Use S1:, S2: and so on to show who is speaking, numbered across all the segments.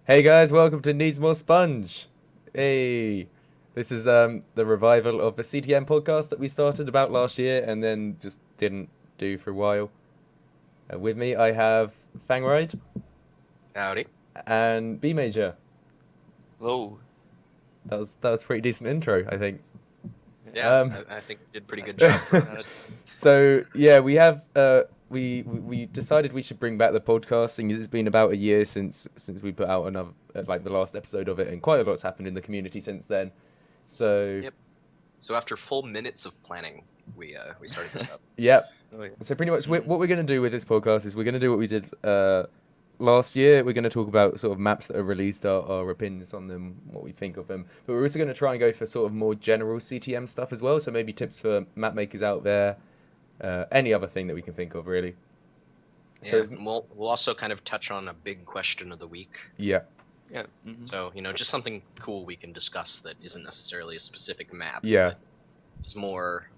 S1: Hey guys, welcome to Needs More Sponge. Hey, this is the revival of the CTM podcast that we started about last year and then just didn't do for a while. With me, I have Fangride
S2: Howdy.
S1: and BMajor.
S3: Hello.
S1: That was a pretty decent intro, I think.
S2: Yeah,
S1: Um,
S2: I think you did a pretty good job for that.
S1: So yeah, we have we decided we should bring back the podcasting. It's been about a year since we put out another like the last episode of it, and quite a lot's happened in the community since then. So
S2: Yep. So after full minutes of planning, we started this up.
S1: yeah.
S3: Oh, yeah.
S1: So pretty much what we're going to do with this podcast is we're going to do what we did last year. We're going to talk about sort of maps that are released, our opinions on them, what we think of them. But we're also going to try and go for sort of more general CTM stuff as well. So maybe tips for map makers out there, any other thing that we can think of really.
S2: Yeah,
S1: So
S2: and we'll also kind of touch on a big question of the week.
S1: yeah,
S3: Yeah. Mm-hmm.
S2: So just something cool we can discuss that isn't necessarily a specific map.
S1: yeah,
S2: But it's more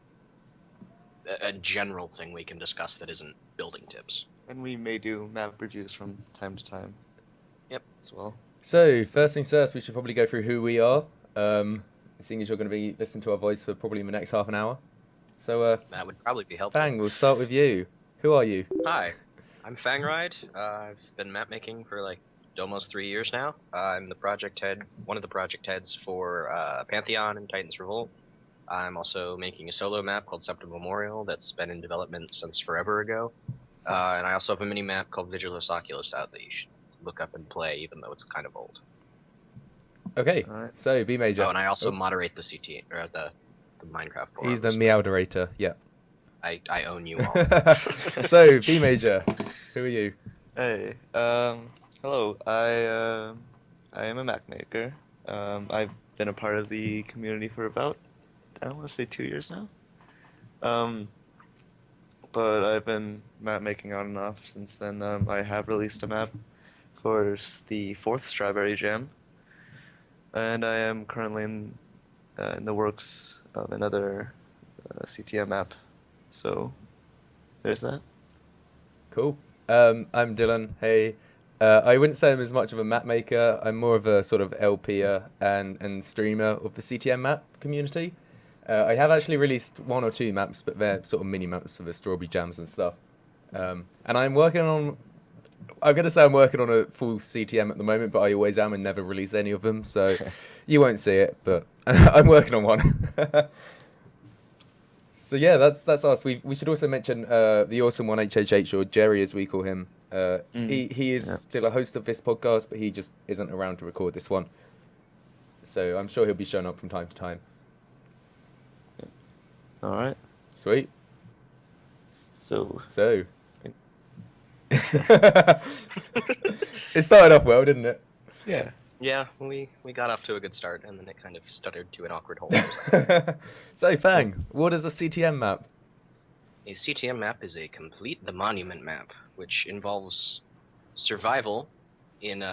S2: a general thing we can discuss that isn't building tips.
S3: And we may do map reviews from time to time.
S2: Yep.
S3: As well.
S1: So first things first, we should probably go through who we are. Seeing as you're going to be listening to our voice for probably the next half an hour. So
S2: That would probably be helpful.
S1: Fang, we'll start with you. Who are you?
S2: Hi, I'm Fangride. I've been map making for like almost 3 years now. I'm the project head, one of the project heads for Pantheon and Titans Revolt. I'm also making a solo map called Septum Memorial that's been in development since forever ago. And I also have a mini map called Vigilus Oculus out that you should look up and play, even though it's kind of old.
S1: Okay,
S3: All right.
S1: so BMajor.
S2: Oh, and I also moderate the CT or the Minecraft forums.
S1: He's the meowderator. Yeah.
S2: I own you all.
S1: So BMajor, who are you?
S3: Hey. Hello. I am a map maker. I've been a part of the community for about, I want to say 2 years now. But I've been map making on and off since then. I have released a map for the 4th Strawberry Jam. And I am currently in the works of another CTM map. So, there's that.
S1: Cool. I'm Dylan. Hey. I wouldn't say I'm as much of a map maker. I'm more of a sort of LPer and streamer of the CTM map community. I have actually released 1 or 2 maps, but they're sort of mini maps for the strawberry jams and stuff. And I'm working on a full CTM at the moment, but I always am and never release any of them, so you won't see it, but I'm working on one. So yeah, that's us. We should also mention the awesome one HHH, or Gerry as we call him. He is still a host of this podcast, but he just isn't around to record this one. So I'm sure he'll be showing up from time to time.
S3: All right.
S1: Sweet.
S3: So,
S1: So it started off well, didn't it?
S3: yeah.
S2: Yeah, we got off to a good start, and then it kind of stuttered to an awkward halt.
S1: So Fang, what is a CTM map?
S2: A CTM map is a complete the monument map, which involves survival in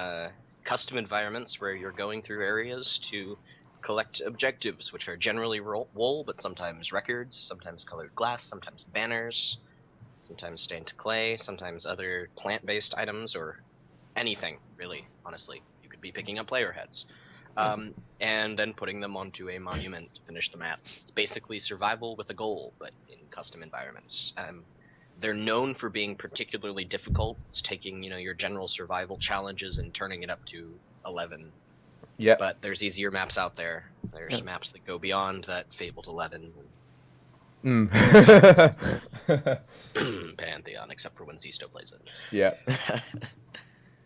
S2: custom environments where you're going through areas to collect objectives, which are generally wool, but sometimes records, sometimes colored glass, sometimes banners, sometimes stained clay, sometimes other plant-based items, or anything, really, honestly. You could be picking up player heads. And then putting them onto a monument to finish the map. It's basically survival with a goal, but in custom environments. They're known for being particularly difficult. It's taking, your general survival challenges and turning it up to 11.
S1: Yeah.
S2: But there's easier maps out there. There's maps that go beyond that fabled 11. Pantheon, except for when Zisto plays it.
S1: Yeah.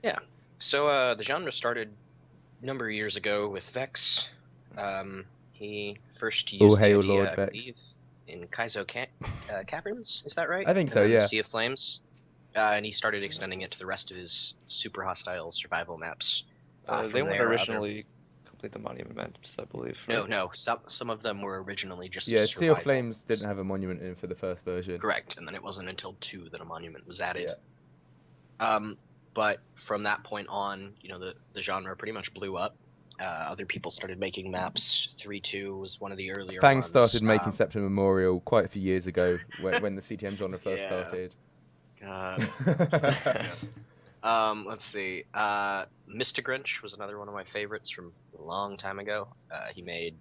S2: Yeah. So the genre started a number of years ago with Vex. He first used the
S1: hail
S2: idea,
S1: Lord
S2: I
S1: Vex.
S2: believe, in Kaizo Caverns. Is that right?
S1: I think so, yeah.
S2: Sea of Flames. And he started extending it to the rest of his super hostile survival maps.
S3: They
S2: From
S3: weren't
S2: there,
S3: originally complete the monument maps, I believe. Right?
S2: No. Some of them were originally just
S1: Yeah, Sea of
S2: survival.
S1: Flames didn't have a monument in for the first version.
S2: Correct, and then it wasn't until 2 that a monument was added.
S1: Yeah.
S2: But from that point on, the genre pretty much blew up. Other people started making maps. 3.2 was one of the earlier
S1: Fang
S2: ones.
S1: started making Septum Memorial quite a few years ago when the CTM genre first
S2: Yeah.
S1: started.
S2: God. Let's see. Mr. Grinch was another one of my favorites from a long time ago. He made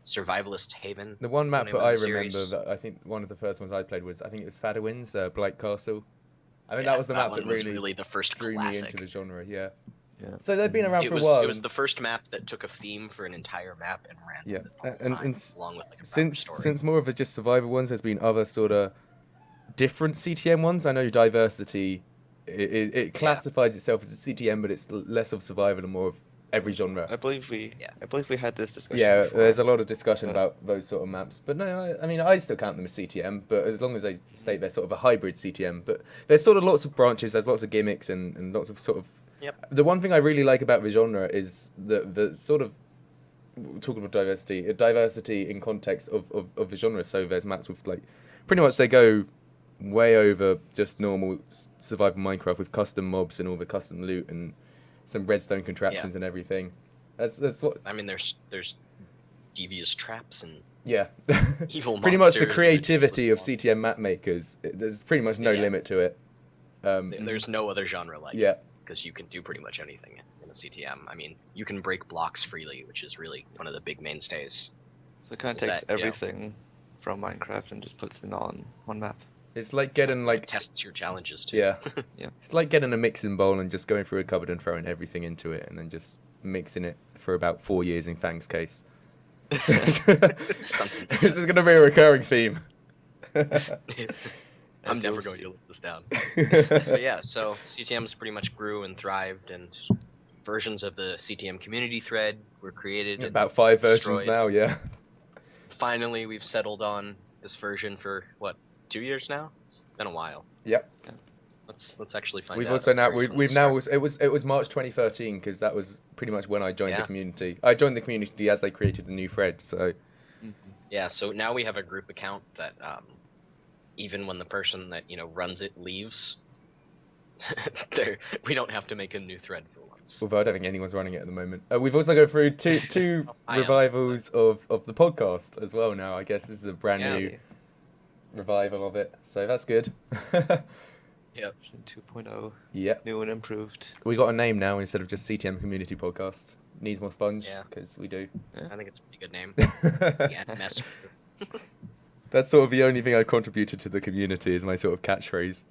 S2: Survivalist Haven.
S1: The one
S2: is
S1: map
S2: name
S1: that
S2: of
S1: I
S2: the
S1: remember
S2: series.
S1: that I think one of the first ones I played was, I think it was Fadderwinds, Blight Castle. I think
S2: Yeah,
S1: that was the map
S2: one
S1: that
S2: was
S1: really
S2: really the first
S1: drew me into
S2: classic.
S1: the genre. Yeah.
S3: Yeah.
S1: So they've been around
S2: It
S1: for a
S2: was
S1: while.
S2: it was
S1: and-
S2: the first map that took a theme for an entire map and ran
S1: Yeah,
S2: with it the whole
S1: and
S2: time, along with like a proper
S1: since
S2: story.
S1: more of the just survivor ones, there's been other sort of different CTM ones. I know Diversity, it classifies itself as a CTM, but it's less of survival and more of every genre.
S2: Yeah.
S3: I believe we had this discussion
S1: Yeah,
S3: before.
S1: there's a lot of discussion
S3: but-
S1: about those sort of maps, but no, I mean I still count them as CTM, but as long as they state they're sort of a hybrid CTM. But there's sort of lots of branches, there's lots of gimmicks and lots of sort of.
S2: Yep.
S1: The one thing I really like about the genre is the sort of talking about diversity in context of the genre. So there's maps with like pretty much they go way over just normal survival Minecraft with custom mobs and all the custom loot and some redstone contraptions and everything. That's what.
S2: I mean, there's devious traps and
S1: Yeah.
S2: evil
S1: Pretty much the
S2: monsters,
S1: creativity of
S2: ridiculous
S1: CTM map makers. There's pretty much no
S2: Yeah.
S1: limit to it.
S2: There's no other genre like
S1: Yeah.
S2: it, because you can do pretty much anything in a CTM. I mean, you can break blocks freely, which is really one of the big mainstays.
S3: So it kind of
S2: Is
S3: takes
S2: that, yeah.
S3: everything from Minecraft and just puts it all on one map.
S1: It's like getting
S2: It
S1: like
S2: tests your challenges too.
S1: yeah.
S3: Yeah.
S1: It's like getting a mixing bowl and just going through a cupboard and throwing everything into it and then just mixing it for about 4 years in Fang's case. This is going to be a recurring theme.
S2: I'm never going to live this down. But yeah, so CTMs pretty much grew and thrived, and versions of the CTM community thread were created. and
S1: About 5 versions
S2: destroyed.
S1: now, yeah.
S2: Finally, we've settled on this version for what, 2 years now? It's been a while.
S1: Yep.
S2: Let's actually find
S1: We've
S2: out.
S1: also now
S2: Very soon
S1: we've
S2: to
S1: now
S2: start.
S1: it was March 2013 because that was pretty much when I joined the
S2: Yeah.
S1: community. I joined the community as they created the new thread. So
S2: Yeah, so now we have a group account that even when the person that runs it leaves, we don't have to make a new thread for once.
S1: although I don't think anyone's running it at the moment. We've also gone through two
S2: I am.
S1: revivals of the podcast as well. Now I guess this is a brand
S2: Yeah.
S1: new revival of it, so that's good.
S2: Yep.
S3: Version 2.0,
S1: Yep.
S3: new and improved.
S1: We got a name now instead of just CTM Community Podcast. Needs more sponge
S2: Yeah.
S1: because we do.
S2: I think it's a pretty good name.
S1: That's
S2: Yeah, mess.
S1: sort of the only thing I contributed to the community is my sort of catchphrase.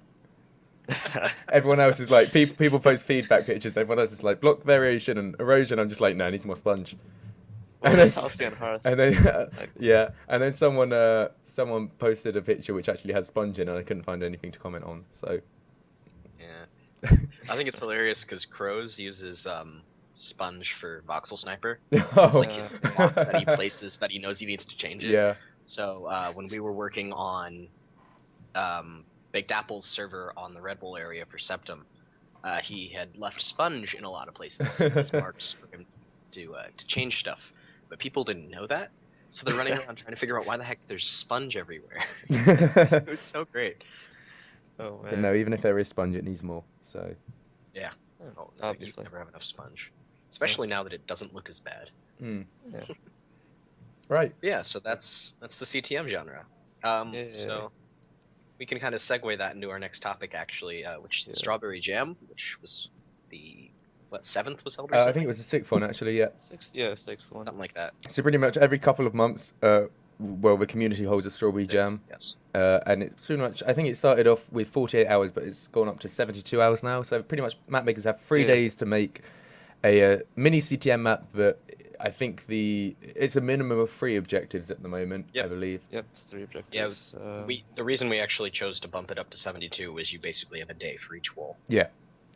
S1: Everyone else is like people post feedback pictures. And everyone else is like block variation and erosion. I'm just like no, it needs more sponge. And then,
S3: House and Hearth.
S1: and then yeah, and then someone posted a picture which actually had sponge in, and I couldn't find anything to comment on. So
S2: Yeah. I think it's hilarious because Crows uses sponge for voxel sniper.
S1: Oh.
S2: Like his block that he places that he knows he needs to change it.
S1: Yeah.
S2: So when we were working on Baked Apple's server on the Red Bull area for Septum, he had left sponge in a lot of places as marks for him to change stuff. But people didn't know that, so they're running around trying to figure out why the heck there's sponge everywhere. It was so great.
S3: Oh
S1: But
S3: man.
S1: no, even if there is sponge, it needs more. So
S2: Yeah. Oh, you
S3: Obviously.
S2: never have enough sponge, especially now that it doesn't look as bad.
S3: Yeah.
S1: right.
S2: Yeah, so that's the CTM genre.
S3: Yeah.
S2: So we can kind of segue that into our next topic, actually, which is the
S3: Yeah.
S2: Strawberry Jam, which was the 7th was held
S1: I
S2: recently?
S1: think it was the 6th one actually. Yeah.
S3: Sixth one.
S2: Something like that.
S1: So pretty much every couple of months, well, the community holds a strawberry
S2: Six,
S1: jam,
S2: Yes.
S1: and it's pretty much. I think it started off with 48 hours, but it's gone up to 72 hours now. So pretty much, map makers have 3
S3: Yeah.
S1: days to make a mini CTM map that I think it's a minimum of 3 objectives at the moment. I
S2: Yep.
S1: believe.
S3: Yep, 3 objectives.
S2: The reason we actually chose to bump it up to 72 was you basically have a day for each wall.
S1: Yeah,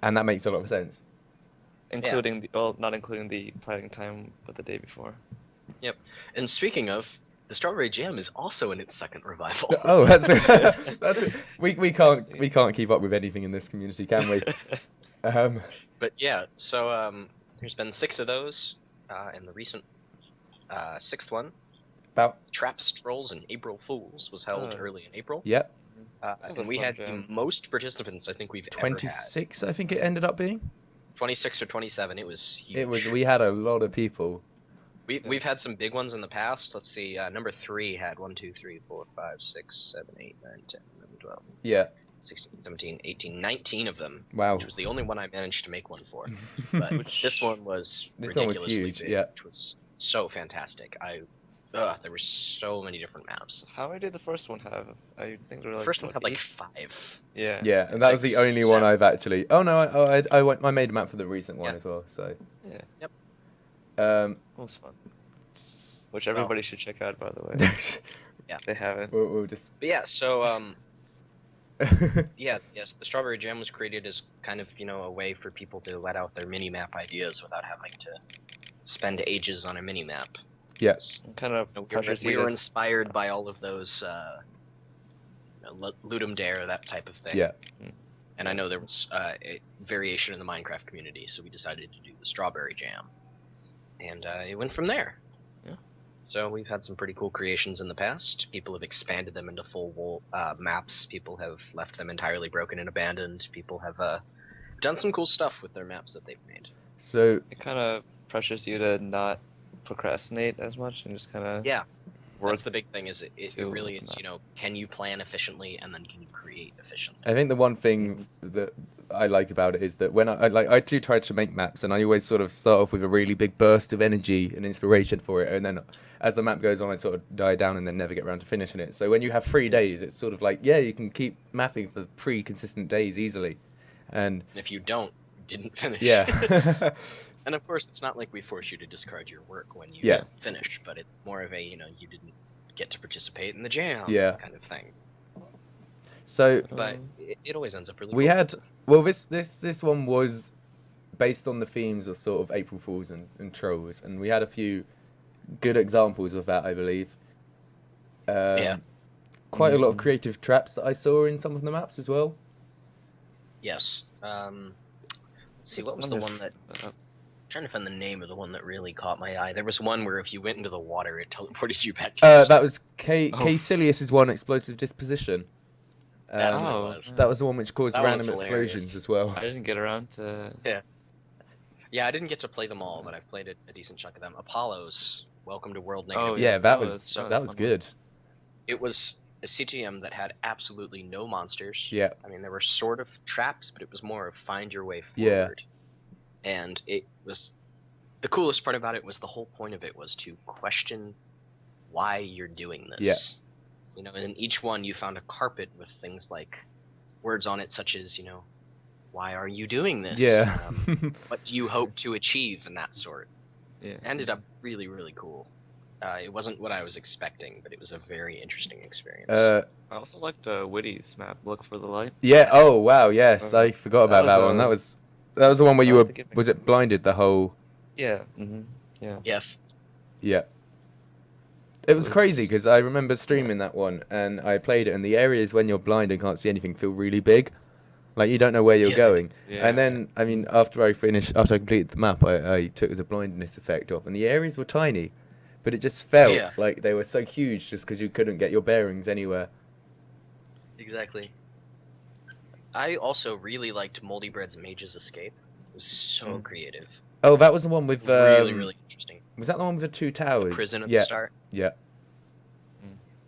S1: and that makes a lot of sense.
S3: including not including the planning time, but the day before.
S2: Yep. And speaking of, the Strawberry Jam is also in its second revival.
S1: Oh, that's we can't keep up with anything in this community, can we?
S2: But yeah, so there's been 6 of those, and the recent 6th one,
S1: About
S2: Traps, Trolls, and April Fools, was held early in April.
S1: yep,
S3: That was a
S2: And we
S3: fun
S2: had
S3: jam.
S2: the most participants I think we've ever had.
S1: 26, I think it ended up being.
S2: 26 or 27. It was huge.
S1: It was. We had a lot of people.
S2: We've had some big ones in the past. Let's see. Number 3 had 1, 2, 3, 4, 5, 6, 7, 8, 9, 10, 11, 12.
S1: Yeah,
S2: 16, 17, 18, 19 of them.
S1: Wow.
S2: Which was the only one I managed to make one for. But this one was
S1: This one was
S2: ridiculously
S1: huge,
S2: big,
S1: yeah.
S2: which was so fantastic. There were so many different maps.
S3: How many did the first one have? I think there were
S2: The
S3: like
S2: first one
S3: what,
S2: had like
S3: 8?
S2: 5.
S3: Yeah.
S1: Yeah, and that was the
S2: 6,
S1: only one
S2: 7.
S1: I've actually. Oh no, I made a map for the recent one
S2: Yeah.
S1: as well. So.
S3: Yeah.
S2: Yep.
S3: That was fun. Which everybody should check out, by the way.
S2: Yeah.
S3: If they haven't.
S1: we'll just.
S2: But yeah, so yes, the Strawberry Jam was created as kind of, a way for people to let out their mini-map ideas without having to spend ages on a mini-map.
S1: Yes.
S3: Kind of
S2: We were inspired by all of those, Loot 'em Dare, that type of thing.
S1: Yeah.
S2: And I know there was a variation in the Minecraft community, so we decided to do the Strawberry Jam. And it went from there.
S3: Yeah.
S2: So we've had some pretty cool creations in the past. People have expanded them into full maps. People have left them entirely broken and abandoned. People have done some cool stuff with their maps that they've made.
S1: So.
S3: It kind of pressures you to not procrastinate as much and just kind of
S2: Yeah. That's the big thing. Is it
S3: to
S2: really is
S3: that.
S2: can you plan efficiently and then can you create efficiently?
S1: I think the one thing that I like about it is that when I do try to make maps, and I always sort of start off with a really big burst of energy and inspiration for it, and then as the map goes on, I sort of die down and then never get around to finishing it. So when you have 3 days, it's sort of like, yeah, you can keep mapping for 3 consistent days easily, and
S2: if you don't, you didn't finish.
S1: yeah.
S2: And of course, it's not like we force you to discard your work when you
S1: Yeah.
S2: finish, but it's more of a you didn't get to participate in the jam
S1: Yeah.
S2: kind of thing.
S1: So
S2: But it always ends up really
S1: we
S2: cool.
S1: had this one was based on the themes of sort of April Fools and trolls, and we had a few good examples of that, I believe.
S2: Yeah.
S1: Quite a lot of creative traps that I saw in some of the maps as well.
S2: Yes. Let's see, what was the one that... trying to find the name of the one that really caught my eye. There was one where if you went into the water, it teleported you back to the
S1: That
S2: start.
S1: was Silius's one, Explosive Disposition.
S2: That's what it was.
S1: That was the one which caused
S2: That one
S1: random
S2: was hilarious.
S1: explosions as well.
S3: I didn't get around to.
S2: Yeah, I didn't get to play them all, but I've played a decent chunk of them. Apollo's Welcome to World Negative.
S1: Yeah, that
S3: that
S1: was
S3: was
S1: that was
S3: fun.
S1: good.
S2: It was a CTM that had absolutely no monsters.
S1: Yeah.
S2: I mean, there were sort of traps, but it was more of find your way
S1: Yeah.
S2: forward. And it was... The coolest part about it was the whole point of it was to question why you're doing this.
S1: Yeah.
S2: And in each one you found a carpet with things like words on it such as, why are you doing this?
S1: Yeah.
S2: What do you hope to achieve and that sort.
S3: Yeah.
S2: It ended up really, really cool. It wasn't what I was expecting, but it was a very interesting experience.
S3: I also liked Witty's map. Look for the light.
S1: Yeah. Oh wow. Yes, I forgot about
S3: That
S1: that
S3: was,
S1: one. That was the one where you
S3: that
S1: were.
S3: was the gimmick.
S1: Was it blinded the whole?
S3: Yeah. Yeah.
S2: Yes.
S1: Yeah. It was crazy because I remember streaming that one and I played it, and the areas when you're blind and can't see anything feel really big, like you don't know where you're
S2: Yeah.
S1: going.
S3: Yeah.
S1: And then, I mean, after I completed the map, I took the blindness effect off, and the areas were tiny, but it just felt
S2: Yeah.
S1: like they were so huge just because you couldn't get your bearings anywhere.
S2: Exactly. I also really liked Moldy Bread's Mage's Escape. It was so creative.
S1: Oh, that was the one with
S2: Really, really interesting.
S1: Was that the one with the 2 towers?
S2: The prison at
S1: yeah.
S2: the start.
S1: Yeah.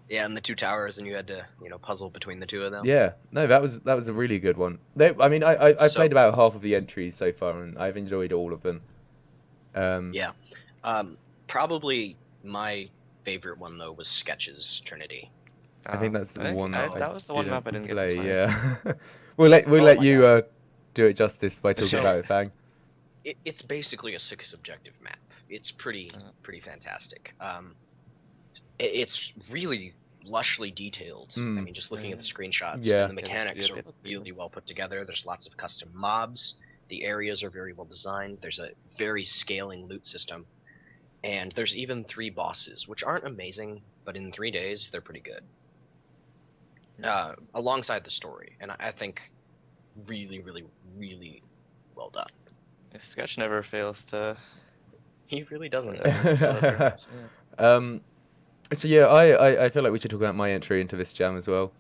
S2: Yeah, and the 2 towers, and you had to, puzzle between the 2 of them.
S1: Yeah, no, that was a really good one. I mean, I
S2: So-
S1: played about half of the entries so far, and I've enjoyed all of them.
S2: Yeah. Probably my favorite one, though, was Sketches Trinity.
S1: I think that's the one
S3: that was the one map I didn't get to play.
S1: Yeah, we'll let
S2: my
S1: you do it justice by talking
S2: So-
S1: about it, Fang.
S2: It's basically a 6 objective map. It's pretty fantastic. It's really lushly detailed. I mean, just looking at the screenshots,
S1: Yeah.
S2: and the mechanics are really well put together. There's lots of custom mobs. The areas are very well designed. There's a very scaling loot system. And there's even 3 bosses, which aren't amazing, but in 3 days, they're pretty good. Alongside the story. And I think really, really, really well done.
S3: Sketch never fails to.
S2: He really doesn't.
S1: So yeah, I feel like we should talk about my entry into this jam as well.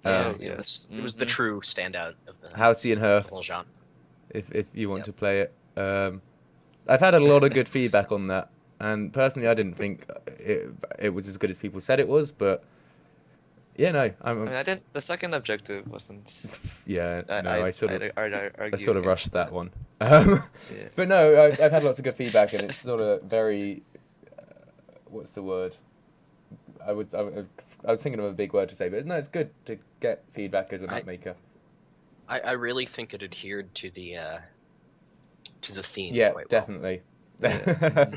S2: Yeah, it was the true standout of the
S1: Halsey and her,
S2: whole genre.
S1: if you want to play it. I've had a lot of good feedback on that, and personally, I didn't think it was as good as people said it was. But Yeah, no,
S3: I mean, I didn't. The second objective wasn't.
S1: yeah, no, I sort of
S3: argue
S1: rushed
S3: against
S1: that one.
S3: Yeah.
S1: But no, I've had lots of good feedback, and it's sort of very, what's the word? I was thinking of a big word to say, but no, it's good to get feedback as a map maker.
S2: I really think it adhered to the theme.
S1: Yeah,
S2: quite
S1: definitely.
S3: Yeah.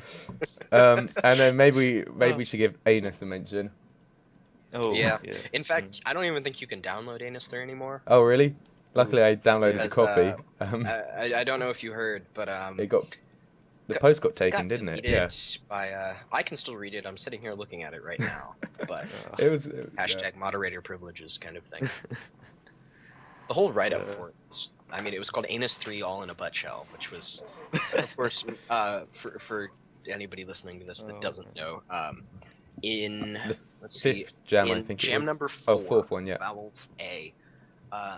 S1: And then maybe we should give Anus a mention.
S3: Oh,
S2: Yeah.
S3: yes.
S2: In fact, I don't even think you can download Anus 3 anymore.
S1: Oh, really? Luckily, I downloaded the
S2: Because,
S1: copy.
S2: I don't know if you heard, but
S1: the post got taken,
S2: got
S1: didn't it?
S2: deleted
S1: Yeah.
S2: by I can still read it. I'm sitting here looking at it right now, but
S1: It was
S2: hashtag moderator privileges kind of thing. The whole write-up
S3: Yeah.
S2: for it was, I mean, it was called Anus 3 All in a Butt Shell, which was, of course, for anybody listening to this that doesn't know, in
S1: The
S2: let's see,
S1: fifth jam,
S2: in
S1: I think
S2: jam
S1: it was.
S2: number 4,
S1: Oh, fourth one, yeah.
S2: Vowels A,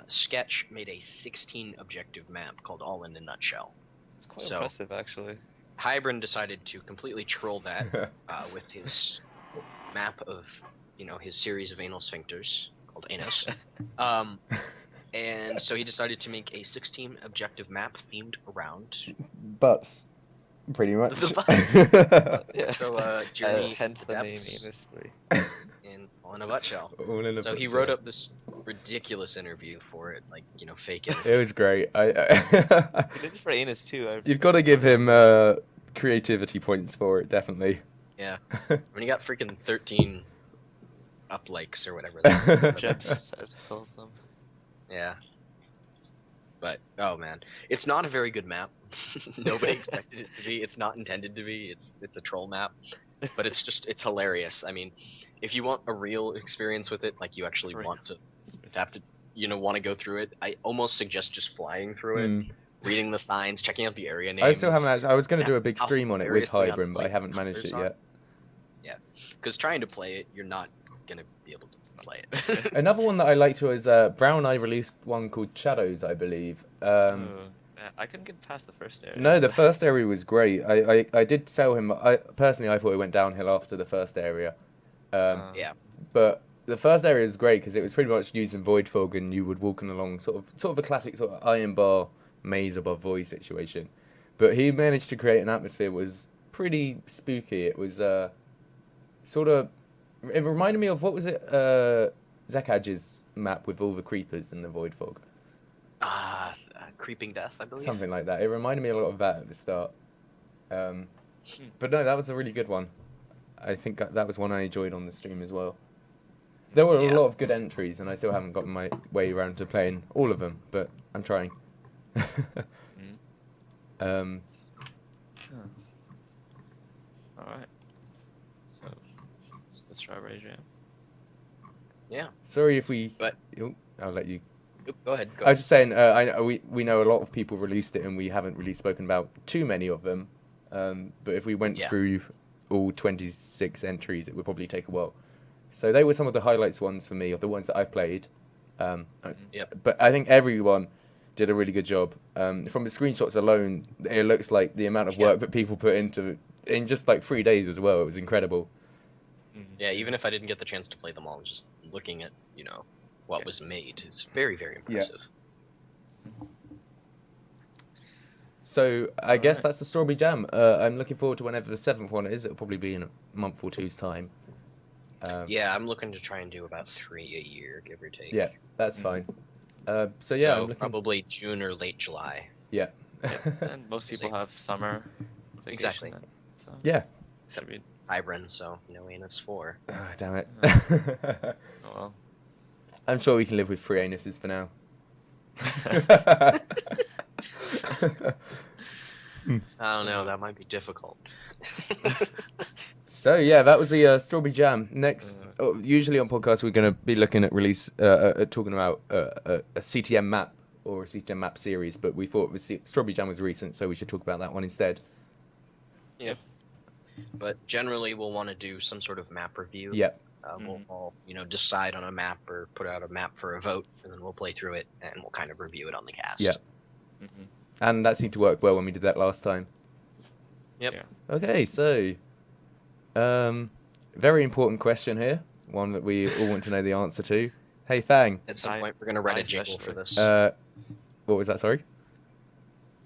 S2: Sketch made a 16 objective map called All in a Nutshell.
S3: It's quite
S2: So-
S3: impressive, actually.
S2: Hybrid decided to completely troll that with his map of, his series of anal sphincters called Anus. And so he decided to make a 16 objective map themed around.
S1: Butts, pretty much.
S3: Yeah.
S2: So Gerry
S3: hence the name
S2: adapts
S3: Anus 3.
S2: in All in a Nutshell.
S1: All in a
S2: So he
S1: butshell.
S2: wrote up this ridiculous interview for it, like, fake it.
S1: It was great.
S3: He did it for Anus too.
S1: You've got to give him creativity points for it, definitely.
S2: Yeah. I mean, he got freaking 13 up likes or whatever.
S3: Gems, as he calls them.
S2: Yeah. But, oh man. It's not a very good map. Nobody expected it to be. It's not intended to be. It's a troll map. But it's hilarious. I mean, if you want a real experience with it, like you actually want to have to, want to go through it, I almost suggest just flying through it, reading the signs, checking out the area names.
S1: I still haven't actually, I was going to do a big
S2: How
S1: stream on it with
S2: hilariously
S1: Hybrid, but I haven't managed it
S2: colors
S1: yet.
S2: Yeah. Because trying to play it, you're not going to be able to play it.
S1: Another one that I liked was Brown Eye released one called Shadows, I believe.
S3: I couldn't get past the first area.
S1: No, the first area was great. I did tell him. I thought it went downhill after the first area.
S2: Yeah.
S1: But the first area is great because it was pretty much using void fog, and you would walking along sort of a classic sort of iron bar maze above void situation. But he managed to create an atmosphere that was pretty spooky. It was it reminded me of, what was it, Zekaj's map with all the creepers and the void fog.
S2: Creeping Death, I believe.
S1: Something like that. It reminded me a lot of that at the start. But no, that was a really good one. I think that was one I enjoyed on the stream as well. There were a lot of good entries, and I still haven't gotten my way around to playing all of them, but I'm trying.
S3: Alright. So, it's the Strawberry Jam.
S2: Yeah.
S1: Sorry if we...
S2: But-
S1: I'll let you...
S2: Oop, go ahead.
S1: I was just saying, we know a lot of people released it, and we haven't really spoken about too many of them. But if we went through all 26 entries, it would probably take a while. So they were some of the highlights ones for me, of the ones that I've played. But I think everyone did a really good job. From the screenshots alone, it looks like the amount of work that people put into in just like 3 days as well. It was incredible.
S2: Yeah, even if I didn't get the chance to play them all, just looking at, what was made is very, very impressive.
S1: So I guess that's the Strawberry Jam. I'm looking forward to whenever the 7th one is. It'll probably be in a month or two's time.
S2: Yeah, I'm looking to try and do about 3 a year, give or take.
S1: Yeah, that's fine. So yeah, I'm looking...
S2: probably June or late July.
S1: Yeah.
S3: And most people have summer vacation
S2: Exactly.
S3: then, so.
S1: Yeah.
S2: Except Hybrid, so no Anus 4.
S1: Oh, damn it.
S3: Oh well.
S1: I'm sure we can live with 3 anuses for now.
S2: I don't know, that might be difficult.
S1: So yeah, that was the Strawberry Jam. Next, usually on podcasts we're going to be looking at talking about a CTM map or a CTM map series, but we thought Strawberry Jam was recent, so we should talk about that one instead.
S2: Yeah. But generally we'll want to do some sort of map review.
S1: Yeah.
S2: We'll all, decide on a map or put out a map for a vote, and then we'll play through it, and we'll kind of review it on the cast.
S1: Yeah. And that seemed to work well when we did that last time.
S2: Yep.
S3: Yeah.
S1: Okay, so very important question here. one that we all want to know the answer to. Hey, Fang.
S2: At some point, we're gonna write
S3: I
S2: a jingle for
S3: especially.
S2: this.
S1: What was that? Sorry.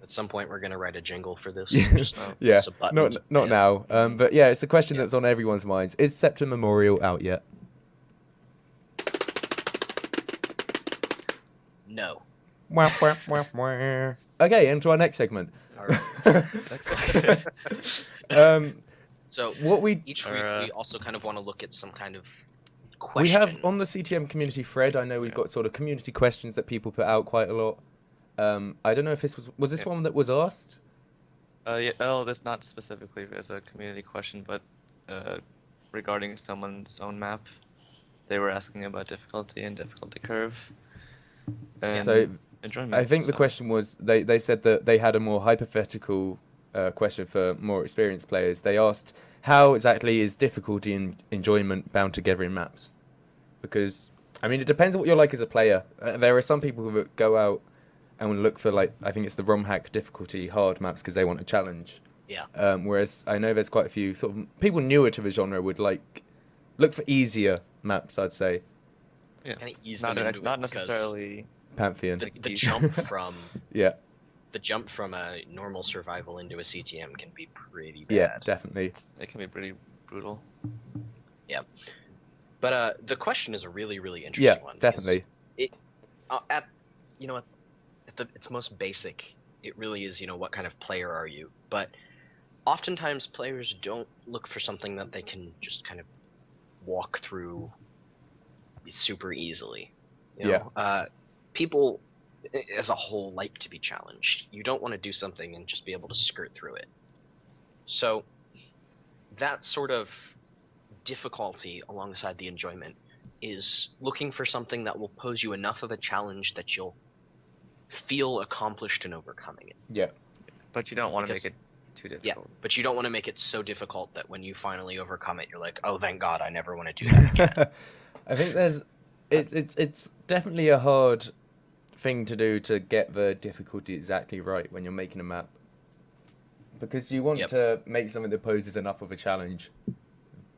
S2: At some point, we're gonna write a jingle for this.
S1: Yeah,
S2: Just,
S1: yeah.
S2: it's a button.
S1: Not now. But yeah, it's a question
S2: Yeah.
S1: that's on everyone's minds. Is Septum Memorial out yet?
S2: No.
S1: Wah, wah, wah, wah. Okay, into our next segment.
S2: All right. So
S1: What we
S2: each week we also kind of want to look at some kind of question.
S1: we have on the CTM community thread. I know we've got sort of community questions that people put out quite a lot. I don't know if this was this one that was asked.
S3: Yeah. Oh, that's not specifically as a community question, but regarding someone's own map, they were asking about difficulty and difficulty curve. And
S1: So
S3: enjoyment.
S1: I think the question was they said that they had a more hypothetical question for more experienced players. They asked how exactly is difficulty and enjoyment bound together in maps? Because I mean it depends on what you're like as a player. There are some people who go out and will look for like I think it's the ROM hack difficulty hard maps because they want a challenge.
S2: Yeah.
S1: Whereas I know there's quite a few sort of people newer to the genre would like look for easier maps. I'd say
S3: Yeah.
S2: Kind of ease
S3: Not,
S2: them into
S3: not
S2: it because
S3: necessarily.
S1: Pantheon.
S2: the jump from
S1: Yeah.
S2: the jump from a normal survival into a CTM can be pretty bad.
S1: Yeah, definitely.
S3: It can be pretty brutal.
S2: But the question is a really, really interesting
S1: Yeah,
S2: one. because
S1: definitely.
S2: At its most basic, it really is, what kind of player are you? But oftentimes players don't look for something that they can just kind of walk through super easily. People as a whole like to be challenged. You don't want to do something and just be able to skirt through it. So that sort of difficulty alongside the enjoyment is looking for something that will pose you enough of a challenge that you'll feel accomplished in overcoming it.
S1: Yeah.
S3: But you don't want to make
S2: Because-
S3: it too
S2: Yeah,
S3: difficult.
S2: but you don't want to make it so difficult that when you finally overcome it, you're like, oh, thank God, I never want to do that again.
S1: I think it's definitely a hard thing to do to get the difficulty exactly right when you're making a map. Because you want
S2: Yep.
S1: to make something that poses enough of a challenge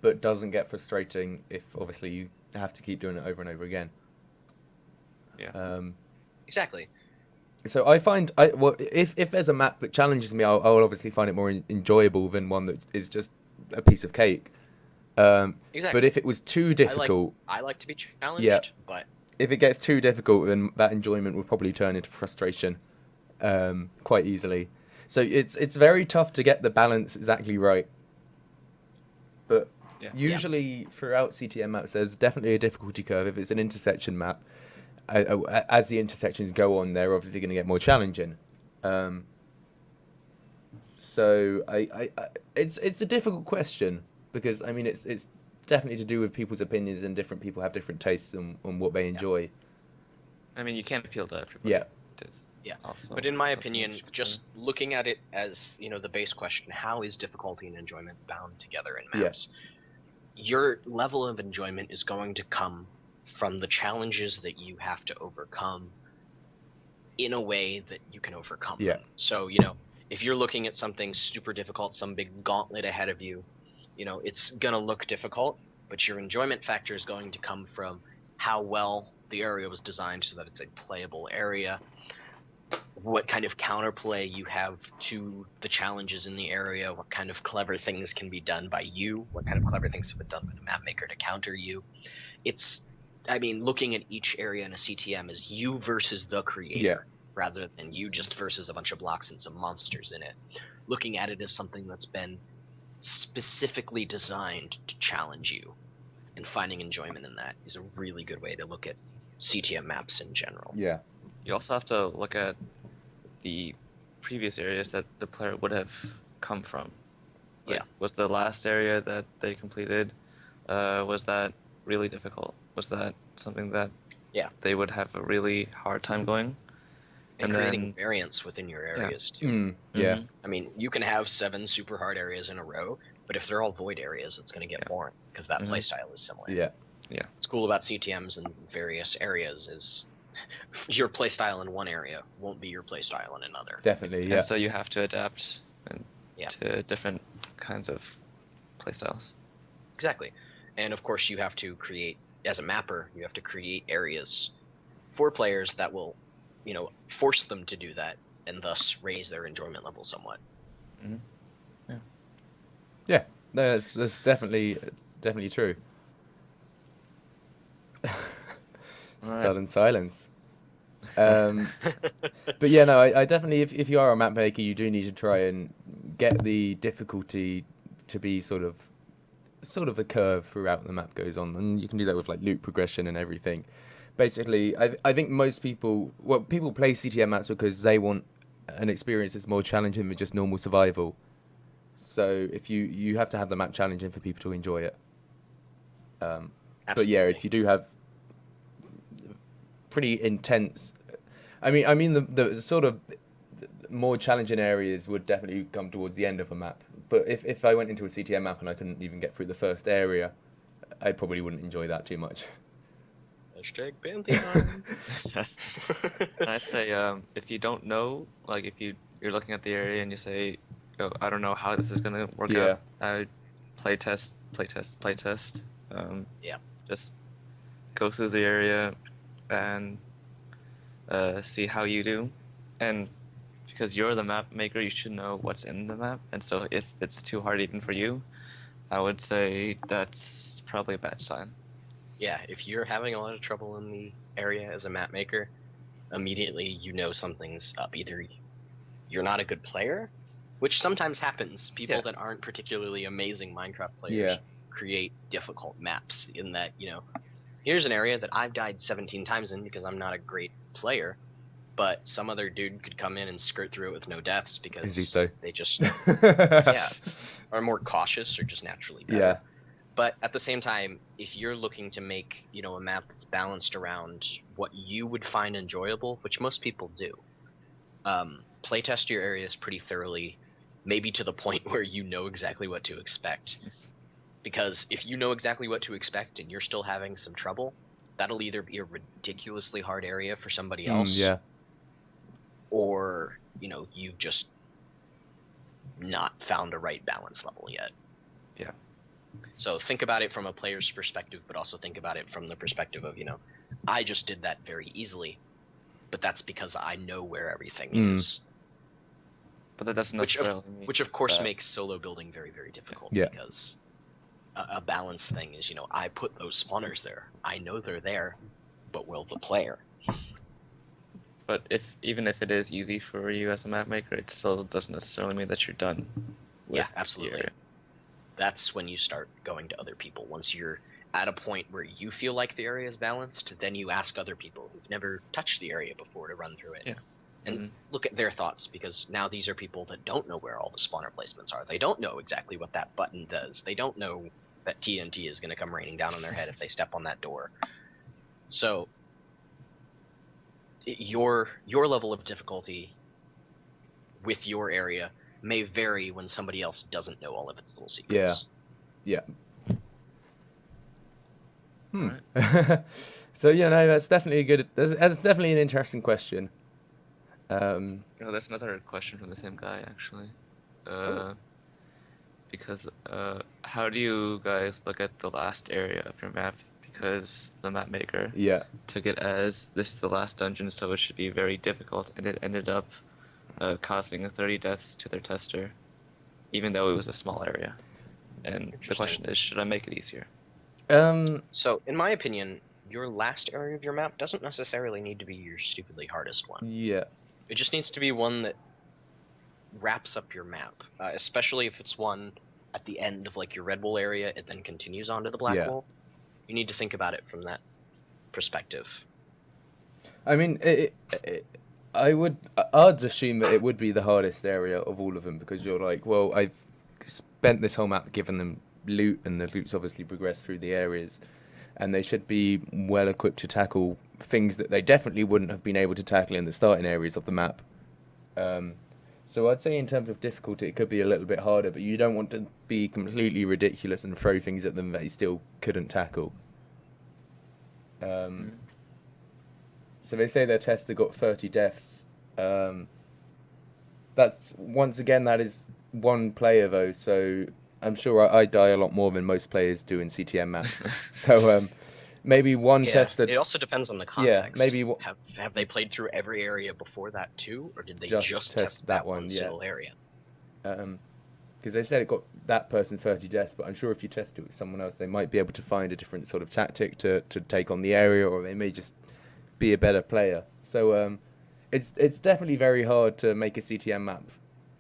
S1: but doesn't get frustrating if obviously you have to keep doing it over and over again.
S3: Yeah.
S2: Exactly.
S1: So I find if there's a map that challenges me, I'll obviously find it more enjoyable than one that is just a piece of cake.
S2: Exactly.
S1: But if it was too difficult,
S2: I like to be challenged,
S1: Yeah.
S2: but
S1: if it gets too difficult, then that enjoyment will probably turn into frustration quite easily. So it's very tough to get the balance exactly right. But
S3: Yeah.
S1: usually throughout CTM maps, there's definitely a difficulty curve. If it's an intersection map, as the intersections go on, they're obviously going to get more challenging. So it's a difficult question because I mean it's definitely to do with people's opinions and different people have different tastes on what they enjoy.
S3: I mean, you can't appeal to everybody.
S1: Yeah.
S3: It is
S2: Yeah.
S3: also
S2: But in my
S3: something
S2: opinion,
S3: you should
S2: just looking at it as, the base question, how is difficulty and enjoyment bound together in
S1: Yeah.
S2: maps? Your level of enjoyment is going to come from the challenges that you have to overcome in a way that you can overcome
S1: Yeah.
S2: them. So, if you're looking at something super difficult, some big gauntlet ahead of you, it's going to look difficult, but your enjoyment factor is going to come from how well the area was designed so that it's a playable area, what kind of counterplay you have to the challenges in the area, what kind of clever things can be done by you, what kind of clever things have been done by the map maker to counter you. Looking at each area in a CTM is you versus the creator, rather than you just versus a bunch of blocks and some monsters in it. Looking at it as something that's been specifically designed to challenge you, and finding enjoyment in that is a really good way to look at CTM maps in general.
S1: Yeah.
S3: You also have to look at the previous areas that the player would have come from.
S2: Yeah.
S3: Was the last area that they completed, was that really difficult? Was that something that they would have a really hard time going?
S2: And
S3: And
S2: creating
S3: then-
S2: variance within your areas too.
S1: Yeah.
S3: Mhm.
S2: I mean, you can have 7 super hard areas in a row, but if they're all void areas, it's going to get boring because that
S3: Mhm.
S2: playstyle is similar.
S1: Yeah.
S2: What's cool about CTMs and various areas is your playstyle in one area won't be your playstyle in another.
S1: Definitely. Yeah.
S3: And so you have to adapt
S2: Yeah.
S3: to different kinds of playstyles.
S2: Exactly. And of course, you have to create, as a mapper, you have to create areas for players that will, force them to do that, and thus raise their enjoyment level somewhat.
S3: Mm-hmm.
S1: Yeah, no, that's definitely true. Sudden silence. But yeah, no, I definitely, if you are a map maker, you do need to try and get the difficulty to be sort of a curve throughout the map goes on, and you can do that with like loop progression and everything. Basically, I think most people, people play CTM maps because they want an experience that's more challenging than just normal survival. So if you have to have the map challenging for people to enjoy it. But yeah, if you do have pretty intense, I mean the sort of more challenging areas would definitely come towards the end of a map. But if I went into a CTM map and I couldn't even get through the first area, I probably wouldn't enjoy that too much.
S2: Hashtag Pantheon.
S3: I say, if you don't know, like if you're looking at the area and you say, oh, I don't know how this is gonna work out. I would play test.
S2: Yeah.
S3: Just go through the area and see how you do, and because you're the map maker, you should know what's in the map. And so if it's too hard even for you, I would say that's probably a bad sign.
S2: Yeah, if you're having a lot of trouble in the area as a map maker, immediately you know something's up. Either you're not a good player, which sometimes happens. People that aren't particularly amazing Minecraft players create difficult maps in that, here's an area that I've died 17 times in because I'm not a great player, but some other dude could come in and skirt through it with no deaths because they just are more cautious or just naturally better.
S1: Yeah.
S2: But at the same time, if you're looking to make, a map that's balanced around what you would find enjoyable, which most people do, playtest your areas pretty thoroughly, maybe to the point where you know exactly what to expect. Because if you know exactly what to expect and you're still having some trouble, that'll either be a ridiculously hard area for somebody else, or, you've just not found a right balance level yet.
S3: Yeah.
S2: So think about it from a player's perspective, but also think about it from the perspective of, I just did that very easily, but that's because I know where everything is.
S3: But that doesn't necessarily mean
S2: which of course makes solo building very, very difficult, because a balance thing is, I put those spawners there. I know they're there, but will the player?
S3: But even if it is easy for you as a map maker, it still doesn't necessarily mean that you're done.
S2: Yeah, absolutely. That's when you start going to other people. Once you're at a point where you feel like the area is balanced, then you ask other people who've never touched the area before to run through it. And look at their thoughts, because now these are people that don't know where all the spawner placements are. They don't know exactly what that button does. They don't know that TNT is going to come raining down on their head if they step on that door. So your level of difficulty with your area may vary when somebody else doesn't know all of its little secrets.
S1: Yeah. So no, that's definitely a good. That's definitely an interesting question.
S3: That's another question from the same guy, actually. Because how do you guys look at the last area of your map? Because the map maker took it as this is the last dungeon, so it should be very difficult, and it ended up causing 30 deaths to their tester, even though it was a small area. And the question is, should I make it easier?
S2: So, in my opinion, your last area of your map doesn't necessarily need to be your stupidly hardest one.
S1: Yeah.
S2: It just needs to be one that wraps up your map, especially if it's one at the end of like your Red Wool area, it then continues on to the Black Wool. You need to think about it from that perspective.
S1: I mean, I'd assume that it would be the hardest area of all of them, because you're like, well, I've spent this whole map giving them loot, and the loot's obviously progressed through the areas, and they should be well equipped to tackle things that they definitely wouldn't have been able to tackle in the starting areas of the map. So I'd say in terms of difficulty, it could be a little bit harder, but you don't want to be completely ridiculous and throw things at them that they still couldn't tackle. So they say their tester got 30 deaths. That's, once again, that is one player though, so I'm sure I die a lot more than most players do in CTM maps. So maybe one
S2: Yeah,
S1: test.
S2: it also depends on the
S1: Yeah,
S2: context.
S1: maybe
S2: Have they played through every area before that too, or did they
S1: just
S2: just test that one
S1: yeah.
S2: single area?
S1: Because they said it got that person 30 deaths, but I'm sure if you test it with someone else, they might be able to find a different sort of tactic to take on the area, or they may just be a better player. So it's definitely very hard to make a CTM map,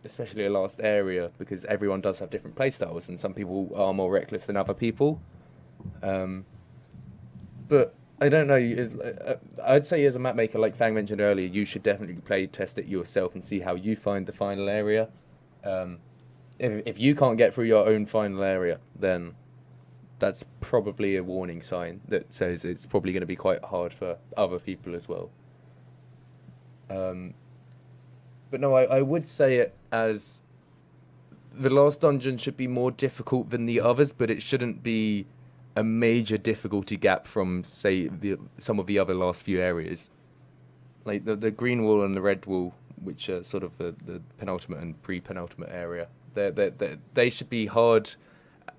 S1: especially a last area, because everyone does have different playstyles, and some people are more reckless than other people. But I don't know. I'd say as a map maker, like Fang mentioned earlier, you should definitely play test it yourself and see how you find the final area. If you can't get through your own final area, then that's probably a warning sign that says it's probably going to be quite hard for other people as well. But no, I would say it as the last dungeon should be more difficult than the others, but it shouldn't be a major difficulty gap from, say, some of the other last few areas. Like the green wall and the red wall, which are sort of the penultimate and pre-penultimate area. They should be hard,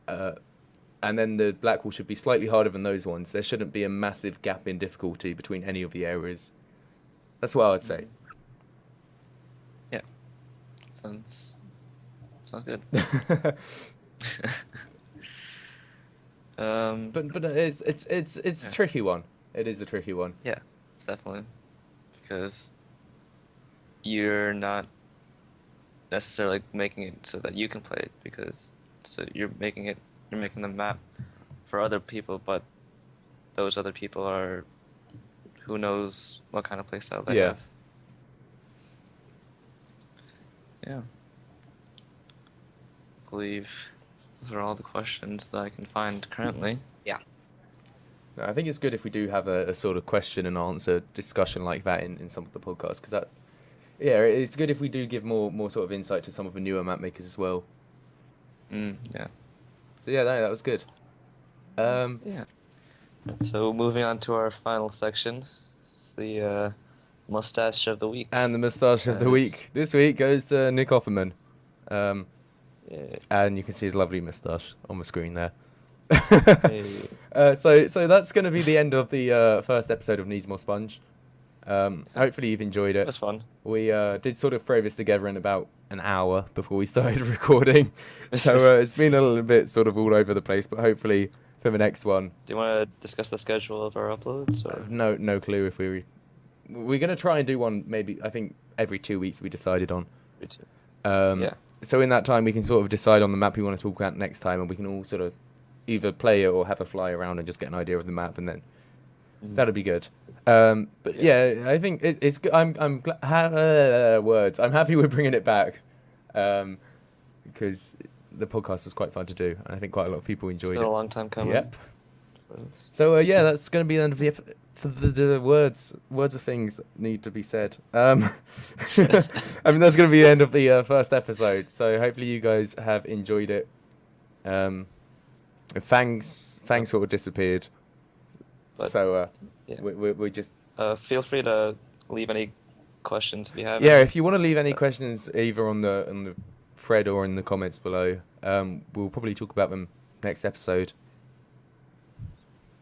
S1: and then the black wall should be slightly harder than those ones. There shouldn't be a massive gap in difficulty between any of the areas. That's what I would say.
S3: Yeah, sounds good.
S1: But it's a tricky one. It is a tricky one.
S3: Yeah, it's definitely, because you're not necessarily making it so that you can play it, because you're making the map for other people, but those other people are, who knows what kind of playstyle they have. Yeah. I believe those are all the questions that I can find currently.
S2: Yeah.
S1: I think it's good if we do have a sort of question and answer discussion like that in some of the podcasts, because it's good if we do give more sort of insight to some of the newer map makers as well.
S3: Yeah.
S1: So yeah, that was good.
S3: Yeah. So moving on to our final section, the mustache of the week.
S1: And the moustache of the week this week goes to Nick Offerman. And you can see his lovely moustache on the screen there.
S3: Hey.
S1: So that's going to be the end of the first episode of Needs More Sponge. Hopefully you've enjoyed it.
S3: That's fun.
S1: We did sort of throw this together in about an hour before we started recording. So it's been a little bit sort of all over the place, but hopefully for the next one.
S3: Do you want to discuss the schedule of our uploads? Or?
S1: No clue if we're going to try and do one maybe, I think, every 2 weeks we decided on.
S3: Yeah.
S1: So in that time we can sort of decide on the map we want to talk about next time, and we can all sort of either play it or have a fly around and just get an idea of the map, and then that'll be good. But yeah, I think it's good. I'm words. I'm happy we're bringing it back, because the podcast was quite fun to do, and I think quite a lot of people enjoyed it.
S3: A long time coming.
S1: Yep. So yeah, that's going to be the end of the words of things need to be said. I mean, that's going to be the end of the first episode. So hopefully you guys have enjoyed it. Fang sort of disappeared.
S3: But,
S1: so
S3: yeah.
S1: we just
S3: feel free to leave any questions if you have.
S1: Yeah, if you want to leave any questions either on the thread or in the comments below, we'll probably talk about them next episode.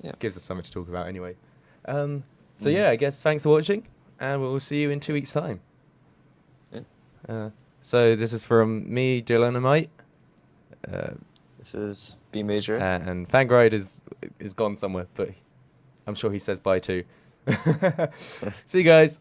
S3: Yeah.
S1: Gives us something to talk about anyway. So yeah, I guess thanks for watching, and we'll see you in 2 weeks' time.
S3: Yeah.
S1: So this is from me, Dylanamite.
S3: This is BMajor.
S1: And Fangride is gone somewhere, but I'm sure he says bye too. See you guys.